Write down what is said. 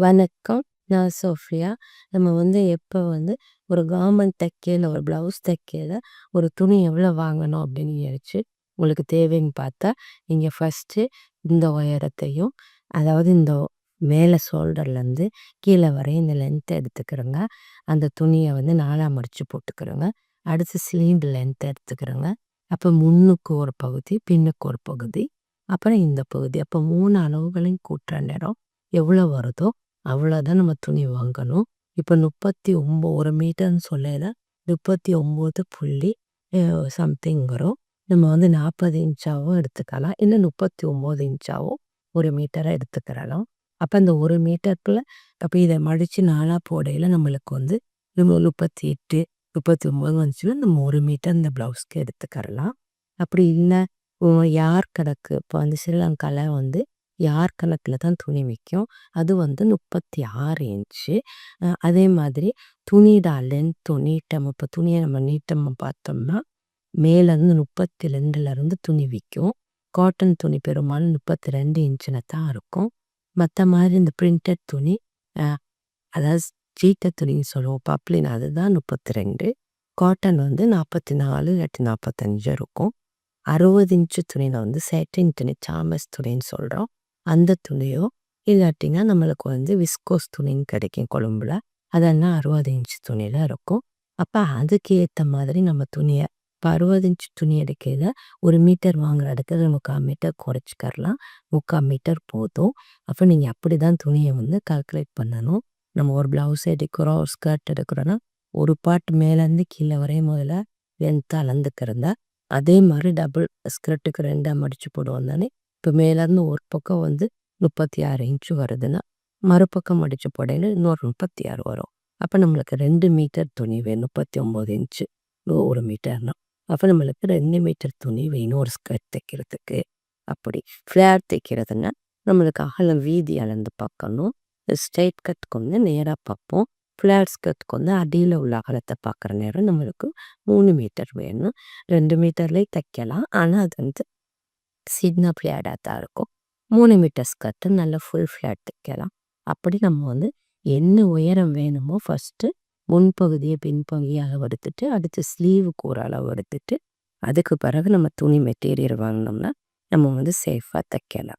வணக்கம். நான் சோஃபியா. நம்ம எப்போ ஒரு கார்மெண்ட் தைக்கையில, ஒரு ப்ளவுஸ் தைக்கையில ஒரு துணி எவ்வளோ வாங்கணும் அப்படின்னு யோசிச்சு, உங்களுக்கு தேவைன்னு பார்த்தா, நீங்கள் ஃபஸ்ட்டு இந்த உயரத்தையும், அதாவது இந்த மேலே ஷோல்டர்லேருந்து கீழே வரையும் இந்த லென்த்தை எடுத்துக்கிறோங்க. அந்த துணியை 4ஆக மடித்து போட்டுக்கிறோங்க. அடுத்து ஸ்லீவ் லென்த்தை எடுத்துக்கிறோங்க. அப்போ முன்னுக்கு ஒரு பகுதி, பின்னுக்கு ஒரு பகுதி, அப்புறம் இந்த பகுதி. அப்போ 3 அளவுகளையும் கூட்டுற நேரம் எவ்வளோ வருதோ அவ்வளோதான் நம்ம துணி வாங்கணும். இப்போ 39 1 மீட்டர்னு சொல்லையில 39 புள்ளி சம்திங் வரும். நம்ம 40 இன்ச்சாகவும் எடுத்துக்கலாம், இல்லை 39 இன்ச்சாகவும் 1 மீட்டராக எடுத்துக்கிறலாம். அப்போ அந்த 1 மீட்டருக்குள்ள அப்போ இதை மடித்து 4ஆக போடையில் நம்மளுக்கு 38 39 வந்துச்சுன்னா நம்ம 1 மீட்டர் இந்த ப்ளவுஸ்க்கு எடுத்துக்கிறலாம். அப்படி இல்லை யார் கணக்கு இப்போ ஸ்ரீலங்காவில் யார் கணக்கில் தான் துணி விற்கும். அது 36 இன்ச்சு. அதே மாதிரி துணியோட லென்த்தும் நீட்டம், இப்போ துணியை நம்ம நீட்டமாக பார்த்தோம்னா மேலேருந்து 32லேருந்து துணி விற்கும். காட்டன் துணி பெரும்பாலும் 32 இன்ச்சில் தான் இருக்கும். மற்ற மாதிரி இந்த பிரிண்டட் துணி, அதாவது சீட்டை துணின்னு சொல்லுவோம், பப்ளின், அதுதான் 32. காட்டன் 44 இல்லாட்டி 45 இருக்கும். 60 இன்ச்சு துணியில் சேட்டின் துணி, சாமஸ் துணின்னு சொல்கிறோம், அந்த துணியோ இல்லாட்டினா நம்மளுக்கு விஸ்கோஸ் துணின்னு கிடைக்கும் கொழும்புல, அதெல்லாம் 60 இன்ச்சு துணியில் இருக்கும். அப்போ அதுக்கு ஏற்ற மாதிரி நம்ம துணியை இப்போ 60 இன்ச்சு துணி எடுக்கையில் 1 மீட்டர் வாங்குற இடத்துல 3/4 மீட்டர் குறைச்சிக்கரலாம். 3/4 மீட்டர் போதும். அப்போ நீங்கள் அப்படி தான் துணியை கால்குலேட் பண்ணணும். நம்ம ஒரு ப்ளவுஸ் எடுக்கிறோம், ஒரு ஸ்கர்ட் எடுக்கிறோன்னா ஒரு பார்ட் மேலேருந்து கீழே வரையும் முதல்ல லென்த்து அளந்துக்கிறதா. அதே மாதிரி டபுள் ஸ்கர்ட்டுக்கு 2ஆக மடித்து போடுவோம் தானே. இப்போ மேலேருந்து ஒரு பக்கம் 36 இன்ச்சு வருதுன்னா மறுபக்கம் மடித்து போடையில் இன்னொரு 36 வரும். அப்போ நம்மளுக்கு 2 மீட்டர் துணி வேணும். 39 இன்ச்சு 1 மீட்டர்னா அப்போ நம்மளுக்கு 2 மீட்டர் துணி வேணும் ஒரு ஸ்கர்ட் தைக்கிறதுக்கு. அப்படி ஃப்ளேர் தைக்கிறதுன்னா நம்மளுக்கு அகலம் வீதி அளந்து பார்க்கணும். ஸ்ட்ரைட் கட்டுக்கு நேராக பார்ப்போம். ஃப்ளேர் ஸ்கர்ட்டுக்கு அடியில் உள்ள அகலத்தை பார்க்குற நேரம் நம்மளுக்கு 3 மீட்டர் வேணும். 2 மீட்டர்லேயே தைக்கலாம், ஆனால் அது சின்ன ஃப்ளேடாக தான் இருக்கும். 3 மீட்டர் ஸ்கர்ட்டு நல்ல ஃபுல் ஃப்ளேட் தைக்கலாம். அப்படி நம்ம என்ன உயரம் வேணுமோ ஃபஸ்ட்டு முன்பகுதியை பின்பகுதியை அளவு எடுத்துட்டு, அடுத்து ஸ்லீவுக்கு ஒரு அளவு எடுத்துட்டு, அதுக்கு பிறகு நம்ம துணி மெட்டீரியல் வாங்கினோம்னா நம்ம சேஃபாக தைக்கலாம்.